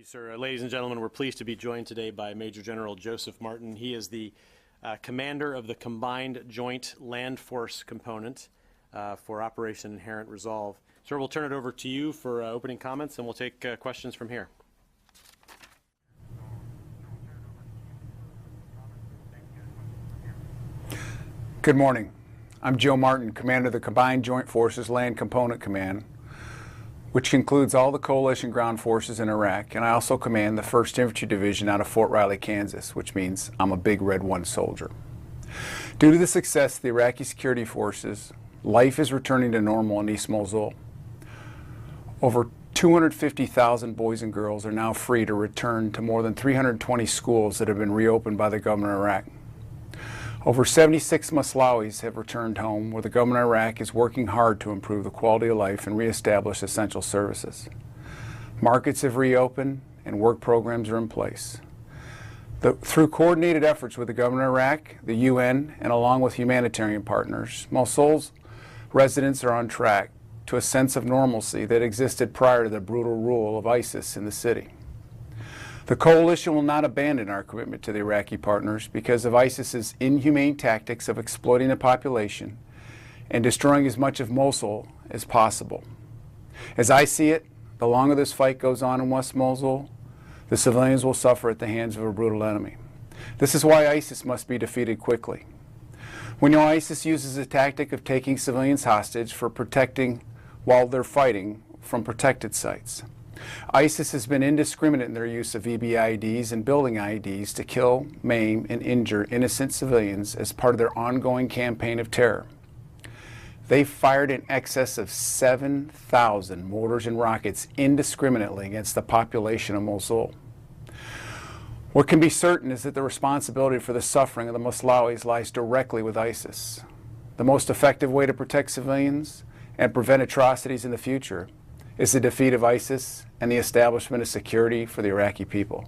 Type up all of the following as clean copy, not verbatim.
You, sir. Ladies and gentlemen, we're pleased to be joined today by Major General Joseph Martin. He is the commander of the Combined Joint Land Force Component for Operation Inherent Resolve. Sir, we'll turn it over to you for opening comments, and we'll take questions from here. Good morning. I'm Joe Martin, commander of the Combined Joint Forces Land Component Command, which includes all the coalition ground forces in Iraq, and I also command the 1st Infantry Division out of Fort Riley, Kansas, which means I'm a big Red One soldier. Due to the success of the Iraqi security forces, life is returning to normal in East Mosul. Over 250,000 boys and girls are now free to return to more than 320 schools that have been reopened by the government of Iraq. Over 76 Moslawis have returned home, where the government of Iraq is working hard to improve the quality of life and reestablish essential services. Markets have reopened and work programs are in place. Through coordinated efforts with the government of Iraq, the UN, and along with humanitarian partners, Mosul's residents are on track to a sense of normalcy that existed prior to the brutal rule of ISIS in the city. The coalition will not abandon our commitment to the Iraqi partners because of ISIS's inhumane tactics of exploiting the population and destroying as much of Mosul as possible. As I see it, the longer this fight goes on in West Mosul, the civilians will suffer at the hands of a brutal enemy. This is why ISIS must be defeated quickly. We know ISIS uses a tactic of taking civilians hostage for protecting while they're fighting from protected sites. ISIS has been indiscriminate in their use of EBIEDs and building IEDs to kill, maim, and injure innocent civilians as part of their ongoing campaign of terror. They fired in excess of 7,000 mortars and rockets indiscriminately against the population of Mosul. What can be certain is that the responsibility for the suffering of the Moslawis lies directly with ISIS. The most effective way to protect civilians and prevent atrocities in the future is the defeat of ISIS and the establishment of security for the Iraqi people.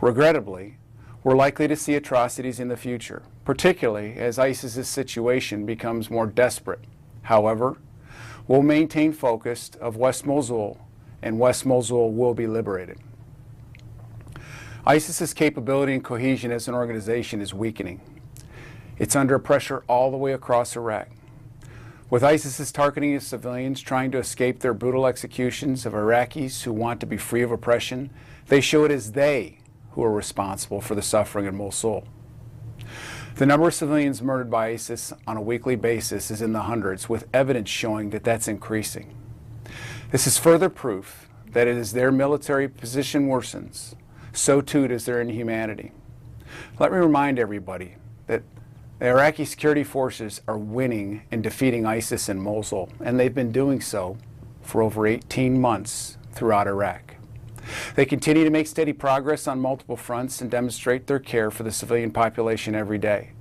Regrettably, we're likely to see atrocities in the future, particularly as ISIS's situation becomes more desperate. However, we'll maintain focus of West Mosul, and West Mosul will be liberated. ISIS's capability and cohesion as an organization is weakening. It's under pressure all the way across Iraq. With ISIS's targeting of civilians trying to escape their brutal executions of Iraqis who want to be free of oppression, they show it as they who are responsible for the suffering in Mosul. The number of civilians murdered by ISIS on a weekly basis is in the hundreds, with evidence showing that that's increasing. This is further proof that as their military position worsens, so too does their inhumanity. Let me remind everybody that the Iraqi security forces are winning and defeating ISIS in Mosul, and they've been doing so for over 18 months throughout Iraq. They continue to make steady progress on multiple fronts and demonstrate their care for the civilian population every day.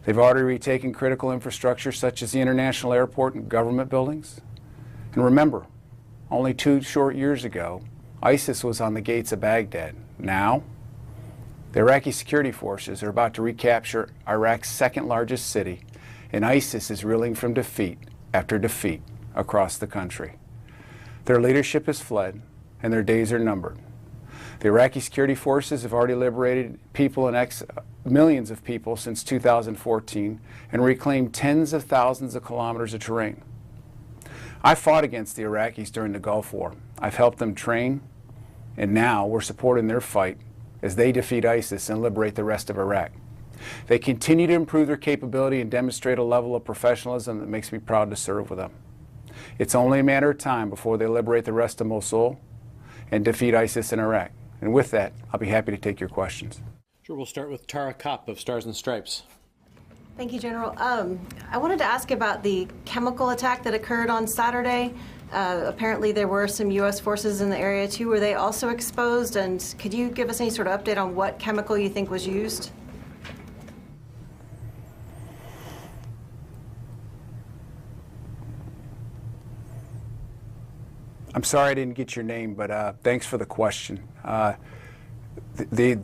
They've already retaken critical infrastructure such as the international airport and government buildings. And remember, only 2 short years ago, ISIS was on the gates of Baghdad. Now, the Iraqi security forces are about to recapture Iraq's 2nd largest city, and ISIS is reeling from defeat after defeat across the country. Their leadership has fled, and their days are numbered. The Iraqi security forces have already liberated millions of people since 2014 and reclaimed tens of thousands of kilometers of terrain. I fought against the Iraqis during the Gulf War. I've helped them train, and now we're supporting their fight as they defeat ISIS and liberate the rest of Iraq. They continue to improve their capability and demonstrate a level of professionalism that makes me proud to serve with them. It's only a matter of time before they liberate the rest of Mosul and defeat ISIS in Iraq. And with that, I'll be happy to take your questions. Sure, we'll start with Tara Kopp of Stars and Stripes. Thank you, General. I wanted to ask about the chemical attack that occurred on Saturday. Apparently there were some U.S. forces in the area too. Were they also exposed? And could you give us any sort of update on what chemical you think was used? I'm sorry I didn't get your name, but thanks for the question. The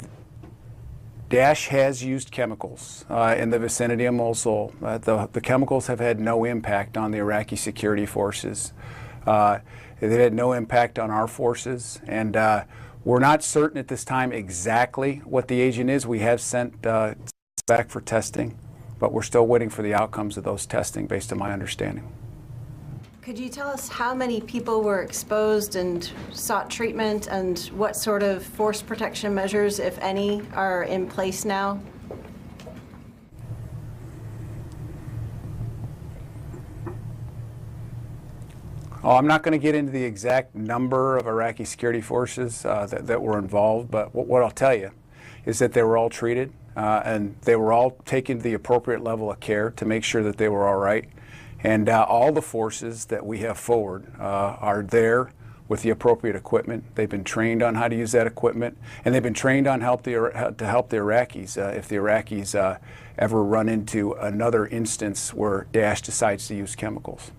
Daesh has used chemicals in the vicinity of Mosul. The chemicals have had no impact on the Iraqi security forces. They've had no impact on our forces, and We're not certain at this time exactly what the agent is. We have sent back for testing, but we're still waiting for the outcomes of those testing based on my understanding. Could you tell us how many people were exposed and sought treatment, and what sort of force protection measures, if any, are in place now? Oh, I'm not going to get into the exact number of Iraqi security forces that were involved, but what I'll tell you is that they were all treated and they were all taken to the appropriate level of care to make sure that they were all right. And all the forces that we have forward are there with the appropriate equipment. They've been trained on how to use that equipment, and they've been trained on to help the Iraqis if the Iraqis ever run into another instance where Daesh decides to use chemicals.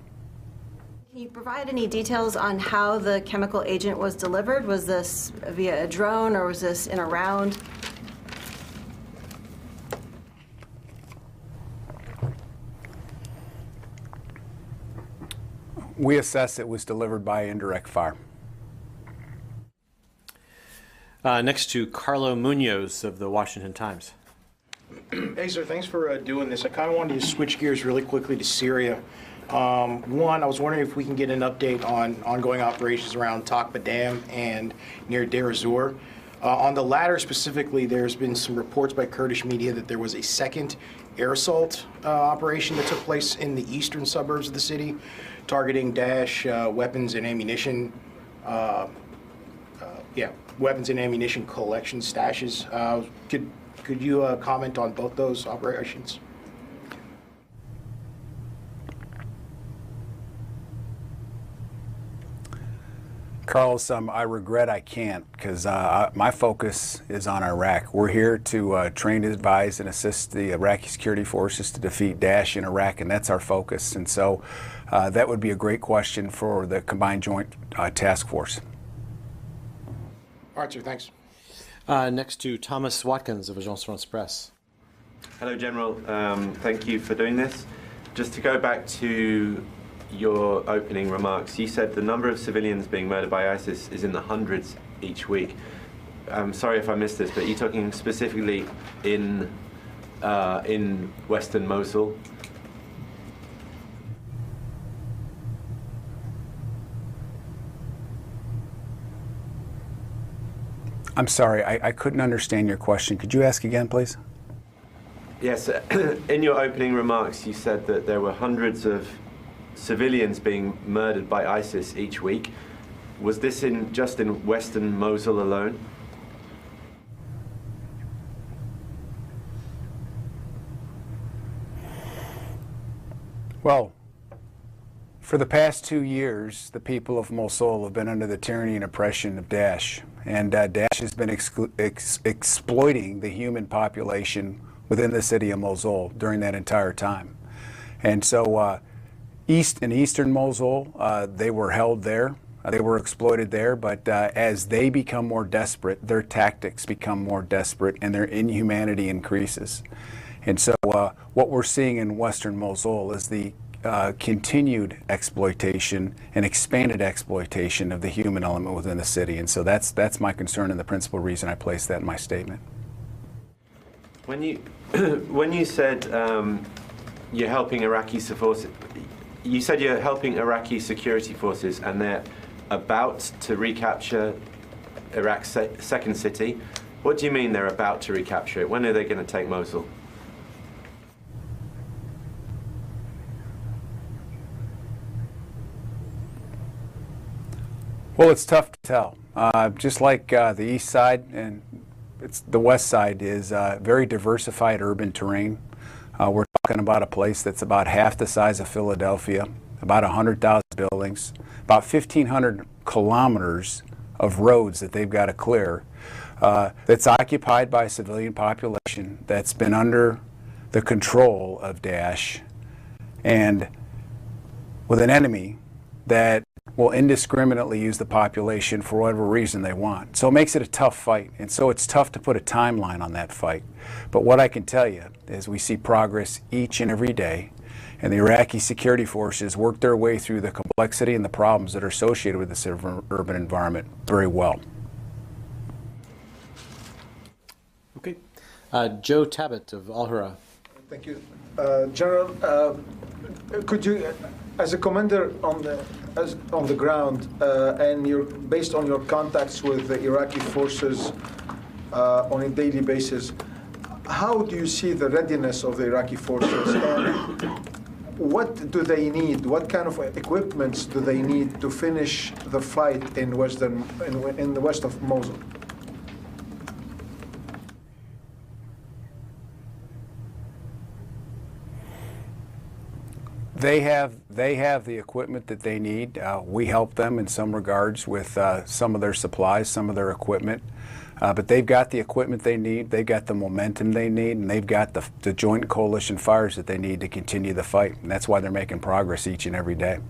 Can you provide any details on how the chemical agent was delivered? Was this via a drone, or was this in a round? We assess it was delivered by indirect fire. Next to Carlo Munoz of the Washington Times. Hey, sir, thanks for doing this. I kind of wanted to switch gears really quickly to Syria. One, I was wondering if we can get an update on ongoing operations around Takba Dam and near Deir ez-Zor. On the latter specifically, there's been some reports by Kurdish media that there was a second air assault operation that took place in the eastern suburbs of the city, targeting Daesh weapons and ammunition. Weapons and ammunition collection stashes. Could you comment on both those operations? Carlos, I regret I can't, because my focus is on Iraq. We're here to train, advise, and assist the Iraqi security forces to defeat Daesh in Iraq, and that's our focus. And so that would be a great question for the Combined Joint Task Force. All right, sir, thanks. Next to Thomas Watkins of Agence France-Presse. Hello, General. Thank you for doing this. Just to go back to your opening remarks, you said the number of civilians being murdered by ISIS is in the hundreds each week. I'm sorry if I missed this, but you're talking specifically in Western Mosul? I'm sorry, I couldn't understand your question. Could you ask again, please? Yes, in your opening remarks, you said that there were hundreds of civilians being murdered by ISIS each week. Was this just in Western Mosul alone? Well, for the past 2 years, the people of Mosul have been under the tyranny and oppression of Daesh. And Daesh has been exploiting the human population within the city of Mosul during that entire time. And so in eastern Mosul, they were held there. They were exploited there, but as they become more desperate, their tactics become more desperate and their inhumanity increases. And so what we're seeing in western Mosul is the continued exploitation and expanded exploitation of the human element within the city. And so that's my concern and the principal reason I placed that in my statement. When you said you're helping Iraqi forces, you said you're helping Iraqi security forces and they're about to recapture Iraq's second city. What do you mean they're about to recapture it? When are they going to take Mosul? Well, it's tough to tell. Just like the east side and the west side is very diversified urban terrain. We're talking about a place that's about half the size of Philadelphia, about 100,000 buildings, about 1,500 kilometers of roads that they've got to clear, that's occupied by a civilian population that's been under the control of Daesh, and with an enemy that will indiscriminately use the population for whatever reason they want. So it makes it a tough fight, and so it's tough to put a timeline on that fight. But what I can tell you is we see progress each and every day, and the Iraqi security forces work their way through the complexity and the problems that are associated with this urban environment very well. Okay. Joe Tabbitt of Al-Hura. Thank you. General, could you, as a commander on the ground, and based on your contacts with the Iraqi forces on a daily basis, how do you see the readiness of the Iraqi forces, and what do they need? What kind of equipments do they need to finish the fight in the west of Mosul? They have the equipment that they need. We help them in some regards with some of their supplies, some of their equipment. But they've got the equipment they need, they've got the momentum they need, and they've got the joint coalition fires that they need to continue the fight. And that's why they're making progress each and every day.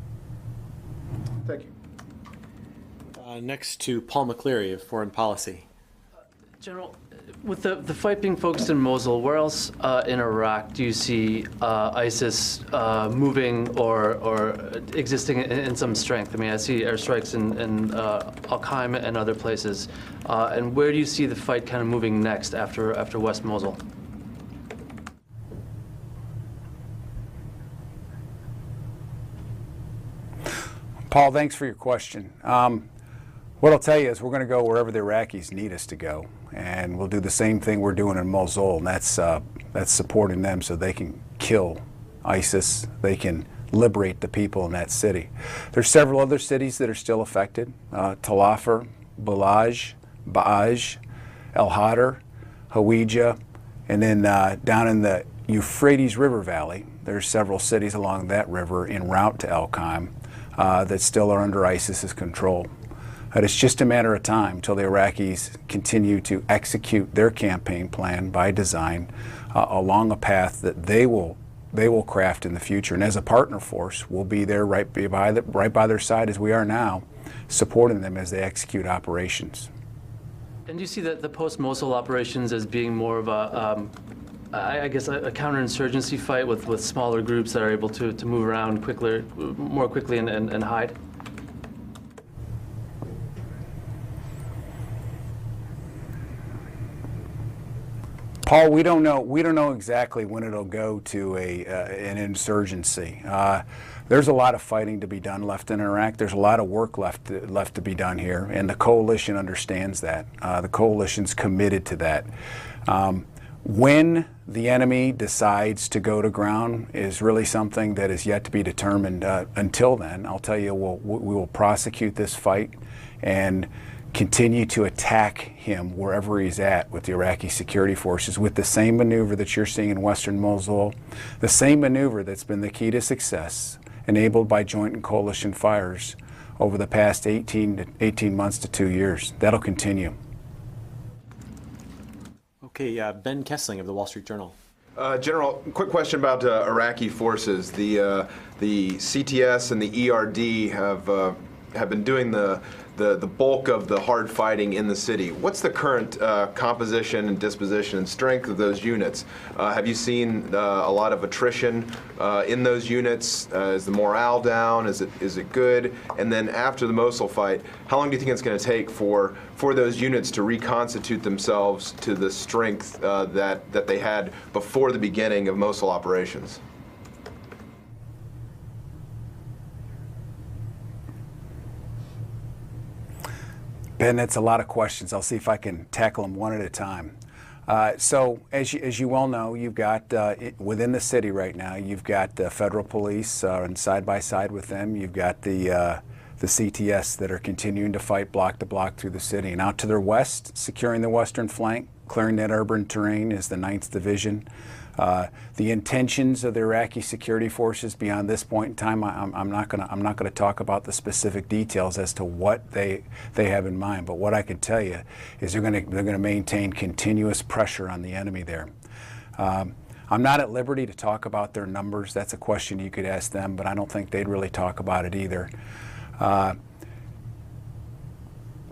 Thank you. Next to Paul McCleary of Foreign Policy. General, with the fight being focused in Mosul, where else in Iraq do you see ISIS moving or existing in some strength? I mean, I see airstrikes in Al-Qaim and other places. And where do you see the fight kind of moving next after West Mosul? Paul, thanks for your question. What I'll tell you is we're going to go wherever the Iraqis need us to go, and we'll do the same thing we're doing in Mosul, and that's supporting them so they can kill ISIS, they can liberate the people in that city. There's several other cities that are still affected, Tal Afar, Balaj, Ba'aj, El-Hadar, Hawija, and then down in the Euphrates River Valley, there's several cities along that river en route to Al-Qaim that still are under ISIS's control. But it's just a matter of time till the Iraqis continue to execute their campaign plan by design along a path that they will craft in the future. And as a partner force, we'll be there right by their side as we are now, supporting them as they execute operations. And do you see the post-Mosul operations as being more of a, I guess, a counterinsurgency fight with smaller groups that are able to move around more quickly and hide? Paul, we don't know exactly when it'll go to an insurgency. There's a lot of fighting to be done left in Iraq. There's a lot of work left to be done here, and the coalition understands that. The coalition's committed to that. When the enemy decides to go to ground is really something that is yet to be determined. Until then, I'll tell you, we will prosecute this fight and continue to attack him wherever he's at with the Iraqi security forces with the same maneuver that you're seeing in western Mosul, the same maneuver that's been the key to success enabled by joint and coalition fires over the past 18 months to 2 years. That'll continue. Okay, Ben Kessling of the Wall Street Journal. General, quick question about Iraqi forces. The CTS and the ERD have been doing the bulk of the hard fighting in the city. What's the current composition and disposition and strength of those units? Have you seen a lot of attrition in those units? Is the morale down? Is it good? And then after the Mosul fight, how long do you think it's going to take for those units to reconstitute themselves to the strength that they had before the beginning of Mosul operations? Ben, that's a lot of questions. I'll see if I can tackle them one at a time. So, as you well know, you've got within the city right now, you've got the federal police, and side by side with them, you've got the CTS that are continuing to fight block to block through the city. And out to their west, securing the western flank, clearing that urban terrain, is the 9th Division. The intentions of the Iraqi security forces beyond this point in time, I'm not going to talk about the specific details as to what they have in mind. But what I can tell you is they're going to maintain continuous pressure on the enemy there. I'm not at liberty to talk about their numbers. That's a question you could ask them, but I don't think they'd really talk about it either.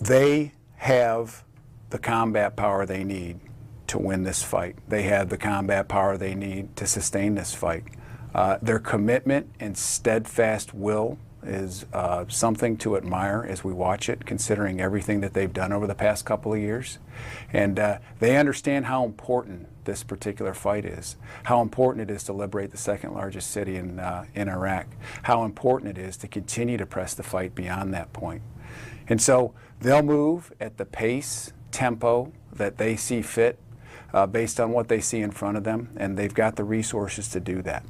They have the combat power they need to win this fight. They have the combat power they need to sustain this fight. Their commitment and steadfast will is something to admire as we watch it, considering everything that they've done over the past couple of years. And they understand how important this particular fight is, how important it is to liberate the second largest city in Iraq, how important it is to continue to press the fight beyond that point. And so they'll move at the pace, tempo that they see fit based on what they see in front of them, and they've got the resources to do that.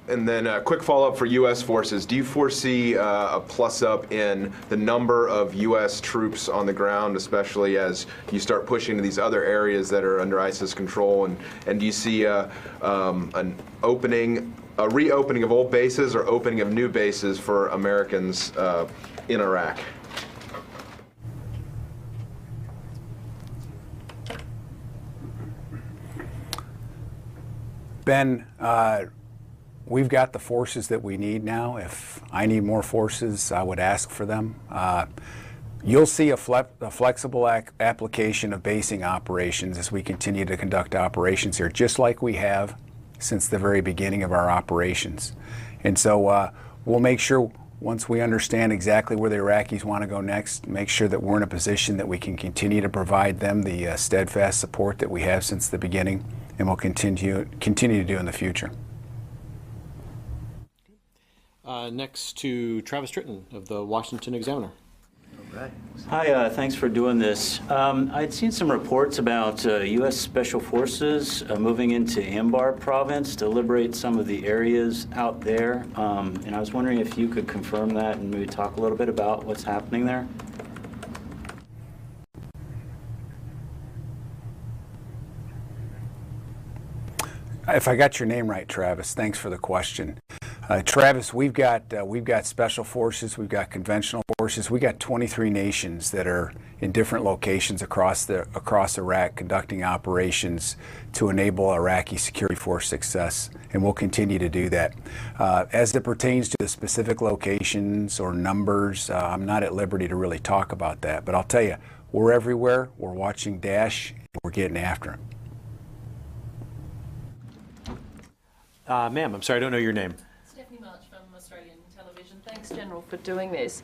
And then a quick follow-up for U.S. forces. Do you foresee a plus-up in the number of U.S. troops on the ground, especially as you start pushing to these other areas that are under ISIS control? And do you see an opening, a reopening of old bases or opening of new bases for Americans in Iraq? Ben, we've got the forces that we need now. If I need more forces, I would ask for them. You'll see a flexible application of basing operations as we continue to conduct operations here, just like we have since the very beginning of our operations. And so we'll make sure, once we understand exactly where the Iraqis want to go next, make sure that we're in a position that we can continue to provide them the steadfast support that we have since the beginning, and will continue to do in the future. Next to Travis Tritton of the Washington Examiner. Hi, thanks for doing this. I'd seen some reports about U.S. Special Forces moving into Anbar province to liberate some of the areas out there. And I was wondering if you could confirm that and maybe talk a little bit about what's happening there. If I got your name right, Travis, thanks for the question. Travis, we've got special forces, we've got conventional forces, we've got 23 nations that are in different locations across Iraq conducting operations to enable Iraqi security force success, and we'll continue to do that. As it pertains to the specific locations or numbers, I'm not at liberty to really talk about that, but I'll tell you, we're everywhere, we're watching Daesh, and we're getting after him. Ma'am, I'm sorry, I don't know your name. Stephanie March from Australian Television. Thanks, General, for doing this.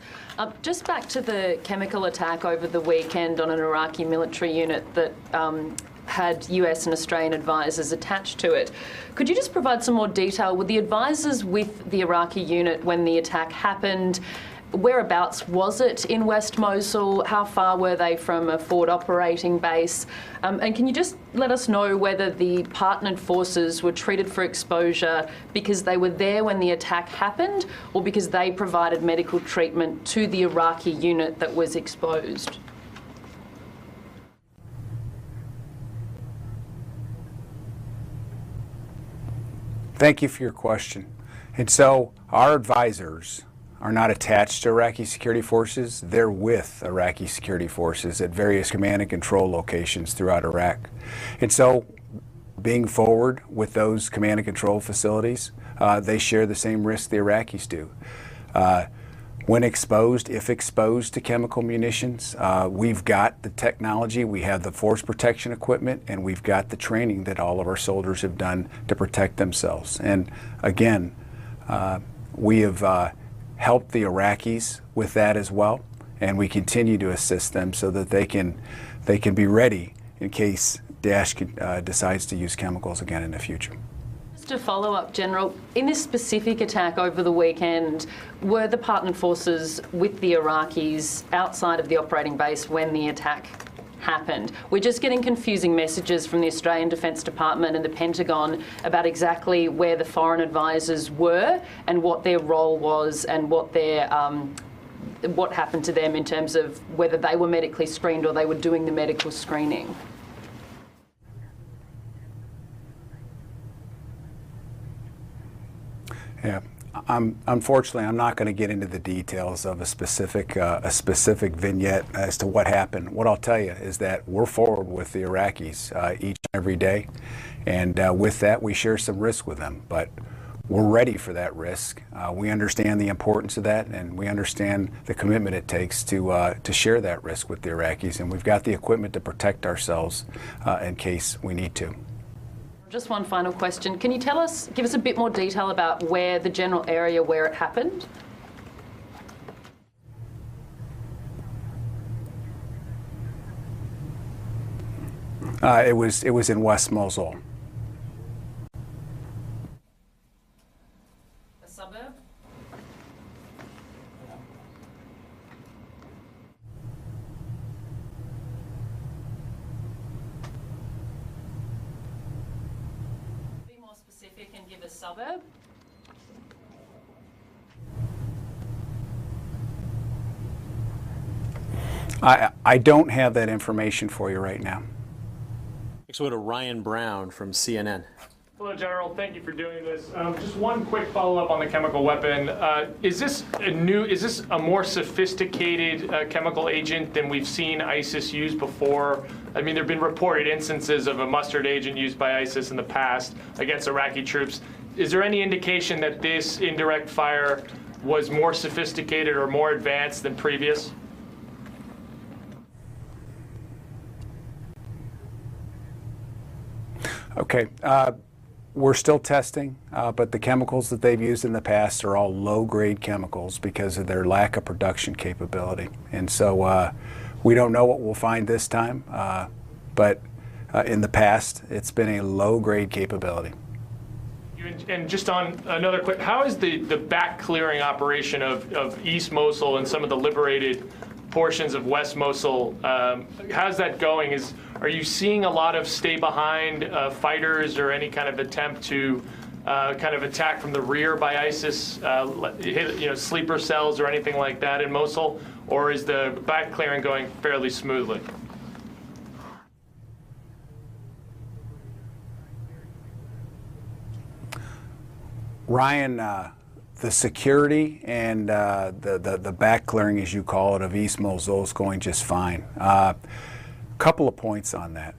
Just back to the chemical attack over the weekend on an Iraqi military unit that had US and Australian advisors attached to it. Could you just provide some more detail? Were the advisors with the Iraqi unit when the attack happened? Whereabouts was it in West Mosul? How far were they from a forward operating base? And can you just let us know whether the partnered forces were treated for exposure because they were there when the attack happened, or because they provided medical treatment to the Iraqi unit that was exposed? Thank you for your question. And so our advisors are not attached to Iraqi security forces. They're with Iraqi security forces at various command and control locations throughout Iraq. And so being forward with those command and control facilities, they share the same risk the Iraqis do. When exposed, if exposed to chemical munitions, we've got the technology, we have the force protection equipment, and we've got the training that all of our soldiers have done to protect themselves. And again, we have helped the Iraqis with that as well, and we continue to assist them so that they can be ready in case Daesh decides to use chemicals again in the future. Just a follow-up, General. In this specific attack over the weekend, were the partnered forces with the Iraqis outside of the operating base when the attack happened? We're just getting confusing messages from the Australian Defence Department and the Pentagon about exactly where the foreign advisors were and what their role was and what their what happened to them in terms of whether they were medically screened or they were doing the medical screening. Yeah, unfortunately, I'm not going to get into the details of a specific vignette as to what happened. What I'll tell you is that we're forward with the Iraqis each and every day, and with that, we share some risk with them. But we're ready for that risk. We understand the importance of that, and we understand the commitment it takes to share that risk with the Iraqis, and we've got the equipment to protect ourselves in case we need to. Just one final question. Can you give us a bit more detail about where the general area where it happened? It was in West Mosul. A suburb? Be more specific and give a suburb. I don't have that information for you right now. Next, we'll go to Ryan Brown from CNN. Hello, General. Thank you for doing this. Just one quick follow-up on the chemical weapon. Is this a more sophisticated chemical agent than we've seen ISIS use before? I mean, there have been reported instances of a mustard agent used by ISIS in the past against Iraqi troops. Is there any indication that this indirect fire was more sophisticated or more advanced than previous? Okay. We're still testing, but the chemicals that they've used in the past are all low-grade chemicals because of their lack of production capability. And so we don't know what we'll find this time, but in the past, it's been a low-grade capability. And just on another quick, how is the back clearing operation of East Mosul and some of the liberated portions of West Mosul, how's that going? Are you seeing a lot of stay behind fighters or any kind of attempt to kind of attack from the rear by ISIS, sleeper cells or anything like that in Mosul? Or is the back clearing going fairly smoothly? Ryan, the security and the back clearing, as you call it, of East Mosul is going just fine. Couple of points on that.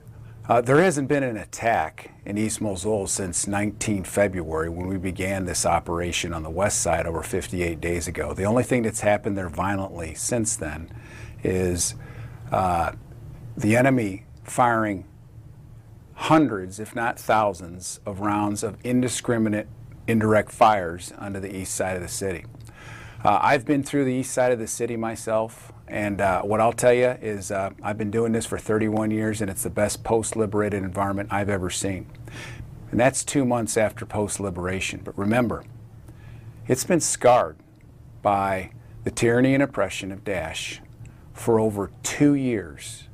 There hasn't been an attack in East Mosul since 19 February when we began this operation on the west side over 58 days ago. The only thing that's happened there violently since then is the enemy firing hundreds, if not thousands, of rounds of indiscriminate indirect fires onto the east side of the city. I've been through the east side of the city myself, and what I'll tell you is I've been doing this for 31 years, and it's the best post-liberated environment I've ever seen. And that's 2 months after post-liberation. But remember, it's been scarred by the tyranny and oppression of Daesh for over 2 years.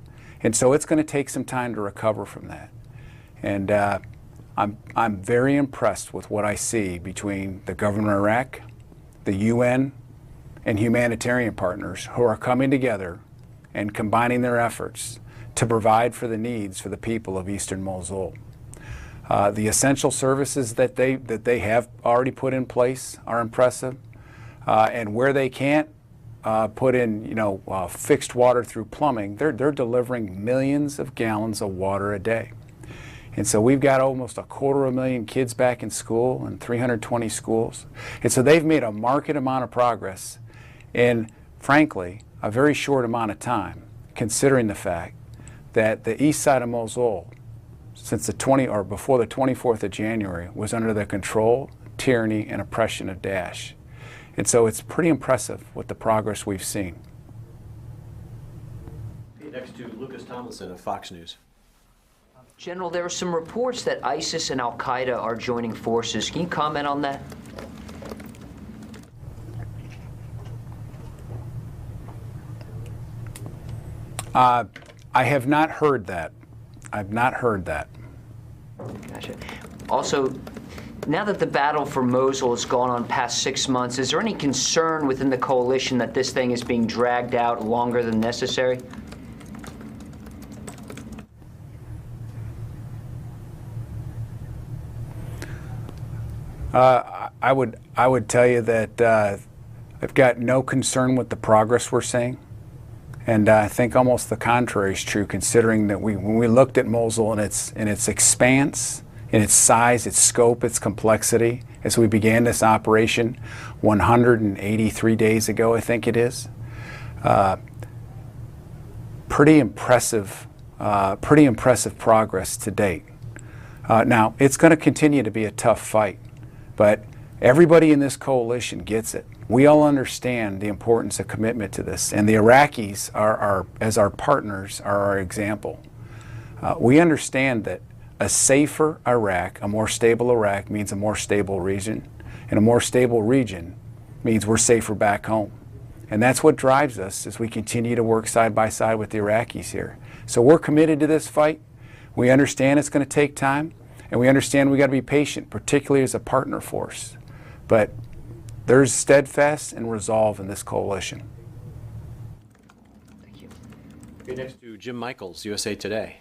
And so it's going to take some time to recover from that. And I'm very impressed with what I see between the government of Iraq, the UN, and humanitarian partners who are coming together and combining their efforts to provide for the needs for the people of eastern Mosul. The essential services that they have already put in place are impressive, and where they can't put in fixed water through plumbing, they're delivering millions of gallons of water a day. And so we've got almost 250,000 kids back in school in 320 schools. And so they've made a marked amount of progress in, frankly, a very short amount of time, considering the fact that the east side of Mosul, since before the 24th of January, was under the control, tyranny, and oppression of Daesh. And so it's pretty impressive with the progress we've seen. Next to Lucas Tomlinson of Fox News. General, there are some reports that ISIS and Al-Qaeda are joining forces. Can you comment on that? I have not heard that. I've not heard that. Gotcha. Also, now that the battle for Mosul has gone on past 6 months, is there any concern within the coalition that this thing is being dragged out longer than necessary? I would tell you that I've got no concern with the progress we're seeing, and I think almost the contrary is true, considering that when we looked at Mosul and its expanse, in its size, its scope, its complexity, as we began this operation 183 days ago, I think it is, pretty impressive progress to date. Now, it's going to continue to be a tough fight, but everybody in this coalition gets it. We all understand the importance of commitment to this, and the Iraqis as our partners, are our example. We understand that a safer Iraq, a more stable Iraq, means a more stable region, and a more stable region means we're safer back home. And that's what drives us as we continue to work side by side with the Iraqis here. So we're committed to this fight. We understand it's going to take time, and we understand we got to be patient, particularly as a partner force. But there's steadfast and resolve in this coalition. Thank you. Okay, next to Jim Michaels, USA Today.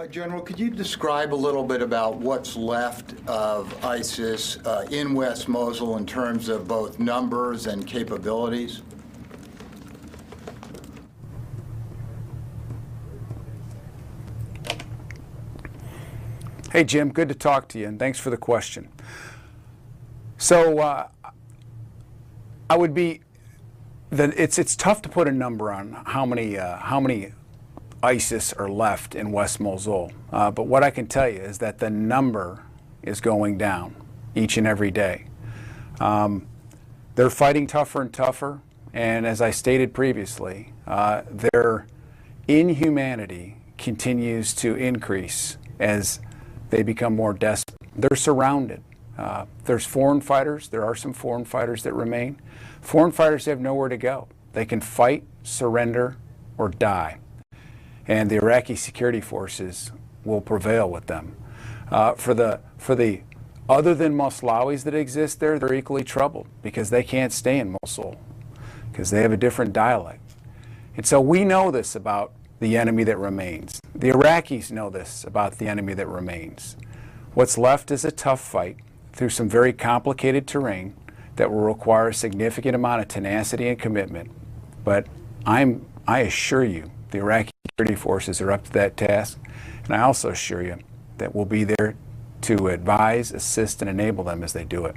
General, could you describe a little bit about what's left of ISIS in West Mosul in terms of both numbers and capabilities? Hey, Jim, good to talk to you, and thanks for the question. So it's tough to put a number on how many ISIS are left in West Mosul. But what I can tell you is that the number is going down each and every day. They're fighting tougher and tougher, and as I stated previously, their inhumanity continues to increase as they become more desperate. They're surrounded. There's foreign fighters. There are some foreign fighters that remain. Foreign fighters have nowhere to go. They can fight, surrender, or die. And the Iraqi security forces will prevail with them. For the other than Moslawis that exist there, they're equally troubled because they can't stay in Mosul because they have a different dialect. And so we know this about the enemy that remains. The Iraqis know this about the enemy that remains. What's left is a tough fight through some very complicated terrain that will require a significant amount of tenacity and commitment. But I assure you, the Iraqi security forces are up to that task, and I also assure you that we'll be there to advise, assist, and enable them as they do it.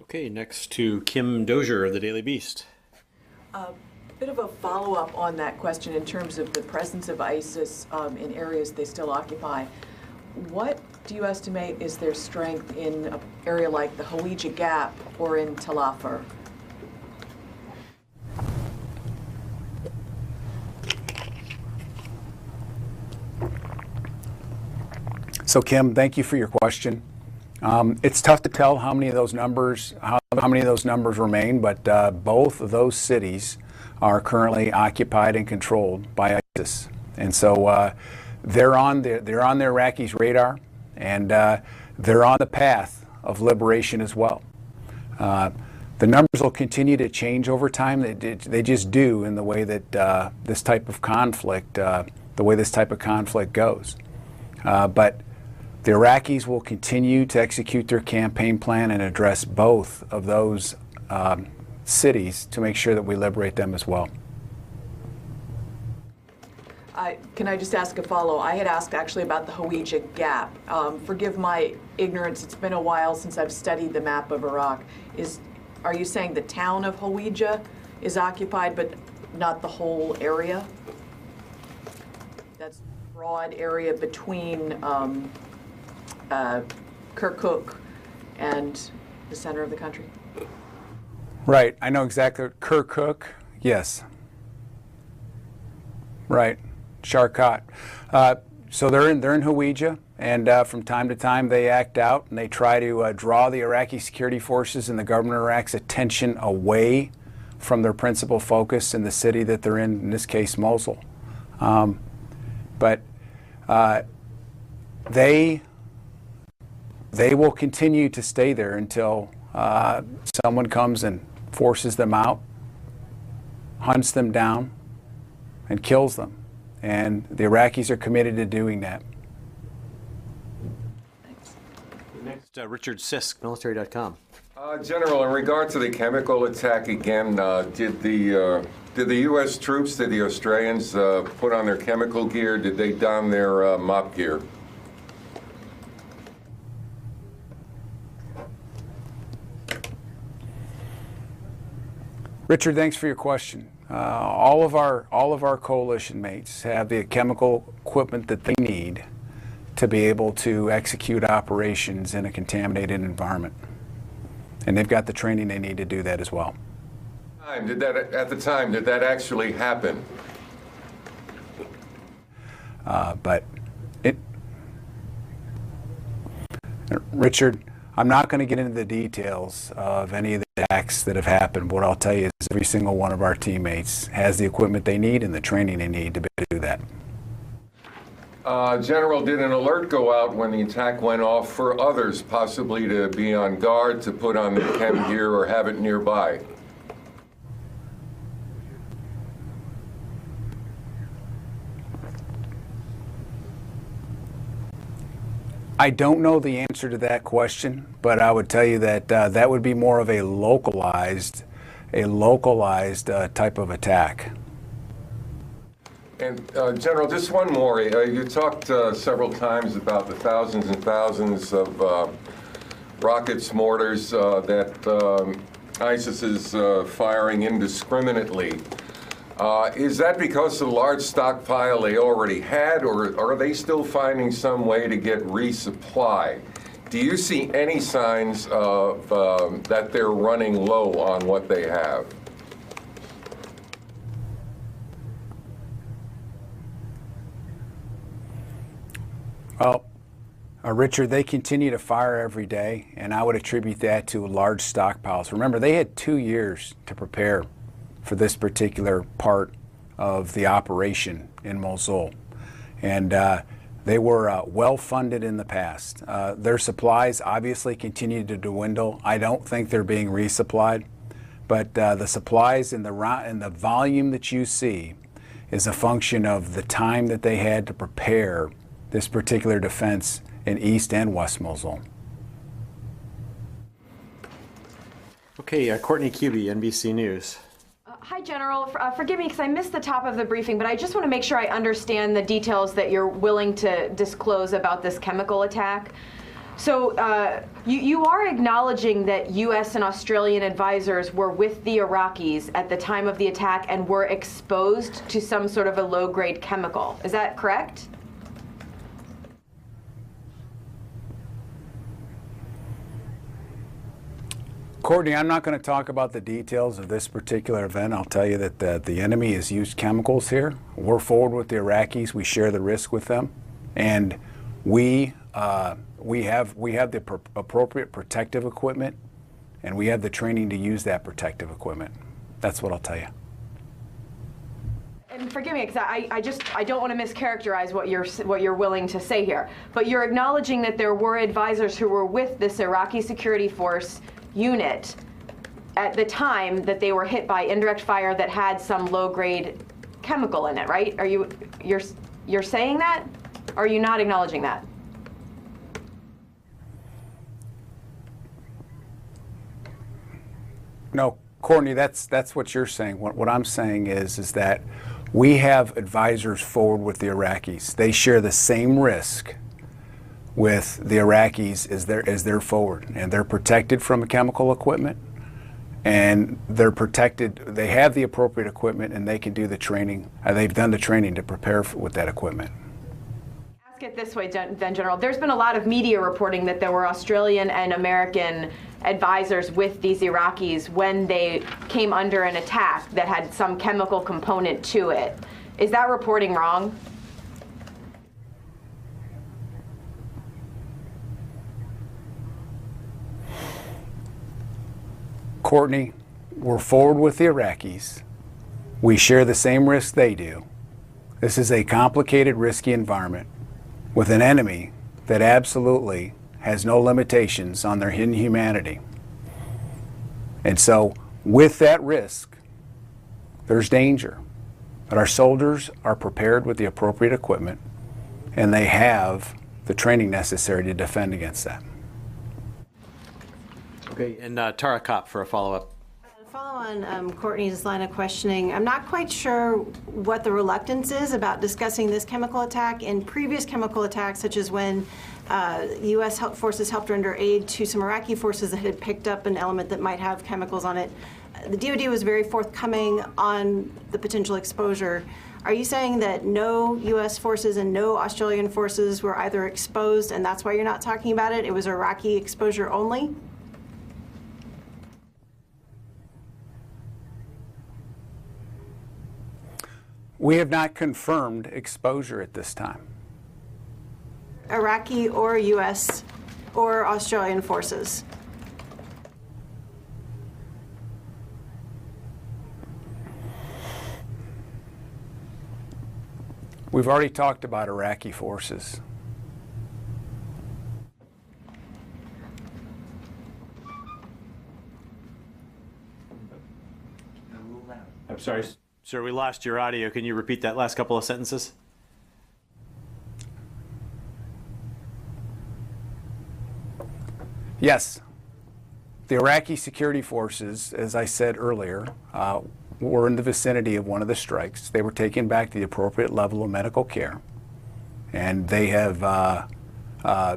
Okay, next to Kim Dozier of the Daily Beast. Bit of a follow-up on that question in terms of the presence of ISIS in areas they still occupy. What do you estimate is their strength in an area like the Hawija Gap or in Tel Afar? So Kim, thank you for your question. It's tough to tell how many of those numbers remain, but both of those cities are currently occupied and controlled by ISIS, and so they're on the Iraqis' radar, and they're on the path of liberation as well. The numbers will continue to change over time. They just do in the way that this type of conflict goes. But the Iraqis will continue to execute their campaign plan and address both of those cities to make sure that we liberate them as well. Can I just ask a follow? I had asked actually about the Hawija Gap. Forgive my ignorance, it's been a while since I've studied the map of Iraq. Are you saying the town of Hawija is occupied but not the whole area? That's a broad area between Kirkuk and the center of the country? Right, I know exactly. Kirkuk, yes. Right, Sharqat. So they're in Hawija, and from time to time they act out and they try to draw the Iraqi security forces and the government of Iraq's attention away from their principal focus in the city that they're in this case Mosul. But they will continue to stay there until someone comes and forces them out, hunts them down, and kills them. And the Iraqis are committed to doing that. Next, Richard Sisk, military.com. General, in regard to the chemical attack again, did the U.S. troops, did the Australians put on their chemical gear? Did they don their mop gear? Richard, thanks for your question. All of our coalition mates have the chemical equipment that they need to be able to execute operations in a contaminated environment. And they've got the training they need to do that as well. At the time, did that actually happen? Richard, I'm not going to get into the details of any of the attacks that have happened. What I'll tell you is every single one of our teammates has the equipment they need and the training they need to be able to do that. General, did an alert go out when the attack went off for others possibly to be on guard, to put on their chem gear or have it nearby? I don't know the answer to that question, but I would tell you that that would be more of a localized type of attack. And General, just one more. You talked several times about the thousands and thousands of rockets, mortars that ISIS is firing indiscriminately. Is that because of the large stockpile they already had, or are they still finding some way to get resupply? Do you see any signs of that they're running low on what they have? Well, Richard, they continue to fire every day, and I would attribute that to large stockpiles. Remember, they had 2 years to prepare for this particular part of the operation in Mosul. And they were well funded in the past. Their supplies obviously continue to dwindle. I don't think they're being resupplied, but the supplies and the volume that you see is a function of the time that they had to prepare this particular defense in East and West Mosul. Okay, Courtney Kube, NBC News. Hi, General. Forgive me because I missed the top of the briefing, but I just want to make sure I understand the details that you're willing to disclose about this chemical attack. So you are acknowledging that U.S. and Australian advisors were with the Iraqis at the time of the attack and were exposed to some sort of a low-grade chemical. Is that correct? Courtney, I'm not going to talk about the details of this particular event. I'll tell you that the enemy has used chemicals here. We're forward with the Iraqis. We share the risk with them, and we have the appropriate protective equipment, and we have the training to use that protective equipment. That's what I'll tell you. And forgive me, because I don't want to mischaracterize what you're willing to say here. But you're acknowledging that there were advisors who were with this Iraqi security force unit at the time that they were hit by indirect fire that had some low-grade chemical in it, right? You're saying that? Or are you not acknowledging that? No, Courtney, that's what you're saying. What I'm saying is that we have advisors forward with the Iraqis. They share the same risk with the Iraqis as they're forward, and they're protected from chemical equipment, and they're protected. They have the appropriate equipment, and they can do the training. They've done the training to prepare with that equipment. Ask it this way, then, General. There's been a lot of media reporting that there were Australian and American advisors with these Iraqis when they came under an attack that had some chemical component to it. Is that reporting wrong? Courtney, we're forward with the Iraqis. We share the same risk they do. This is a complicated, risky environment with an enemy that absolutely has no limitations on their inhumanity. And so, with that risk, there's danger. But our soldiers are prepared with the appropriate equipment, and they have the training necessary to defend against that. Okay, and Tara Kopp for a follow-up. Follow on Courtney's line of questioning. I'm not quite sure what the reluctance is about discussing this chemical attack. In previous chemical attacks, such as when U.S. forces helped render aid to some Iraqi forces that had picked up an element that might have chemicals on it, the DoD was very forthcoming on the potential exposure. Are you saying that no U.S. forces and no Australian forces were either exposed and that's why you're not talking about it? It was Iraqi exposure only? We have not confirmed exposure at this time. Iraqi or U.S. or Australian forces? We've already talked about Iraqi forces. I'm sorry, sir, we lost your audio. Can you repeat that last couple of sentences? Yes. The Iraqi security forces, as I said earlier, were in the vicinity of one of the strikes. They were taken back to the appropriate level of medical care. And they have,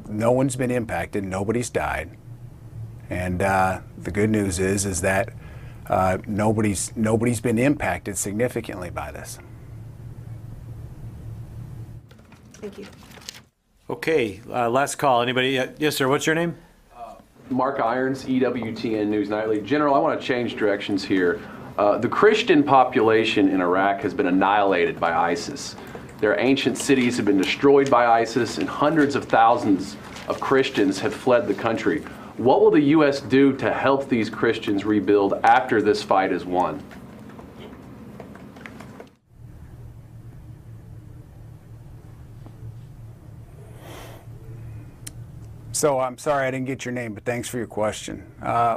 no one's been impacted, nobody's died. And the good news is that nobody's been impacted significantly by this. Thank you. Okay, last call. Anybody? Yes, sir. What's your name? Mark Irons, EWTN News Nightly. General, I want to change directions here. The Christian population in Iraq has been annihilated by ISIS. Their ancient cities have been destroyed by ISIS, and hundreds of thousands of Christians have fled the country. What will the U.S. do to help these Christians rebuild after this fight is won? So I'm sorry I didn't get your name, but thanks for your question.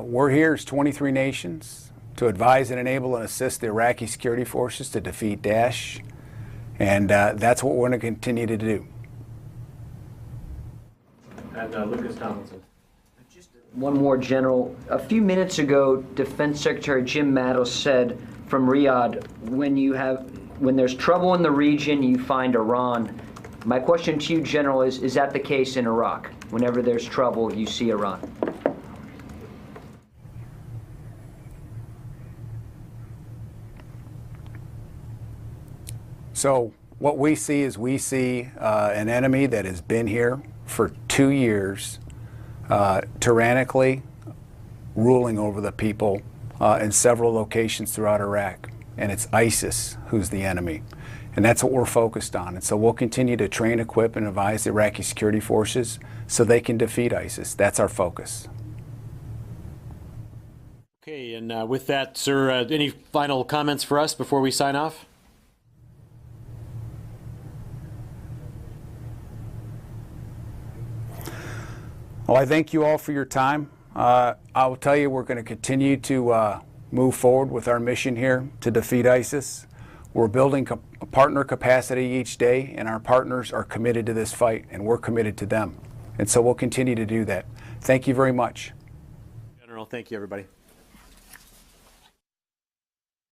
We're here as 23 nations to advise and enable and assist the Iraqi security forces to defeat Daesh, and that's what we're going to continue to do. And Lucas Tomlinson. One more, General. A few minutes ago, Defense Secretary Jim Mattis said from Riyadh, when there's trouble in the region, you find Iran. My question to you, General, is that the case in Iraq? Whenever there's trouble, you see Iran? So what we see is an enemy that has been here for 2 years, tyrannically ruling over the people in several locations throughout Iraq. And it's ISIS who's the enemy. And that's what we're focused on. And so we'll continue to train, equip, and advise the Iraqi security forces so they can defeat ISIS. That's our focus. Okay, and with that, sir, any final comments for us before we sign off? Well, I thank you all for your time. I will tell you we're going to continue to move forward with our mission here to defeat ISIS. We're building partner capacity each day, and our partners are committed to this fight, and we're committed to them. And so we'll continue to do that. Thank you very much. General, thank you, everybody.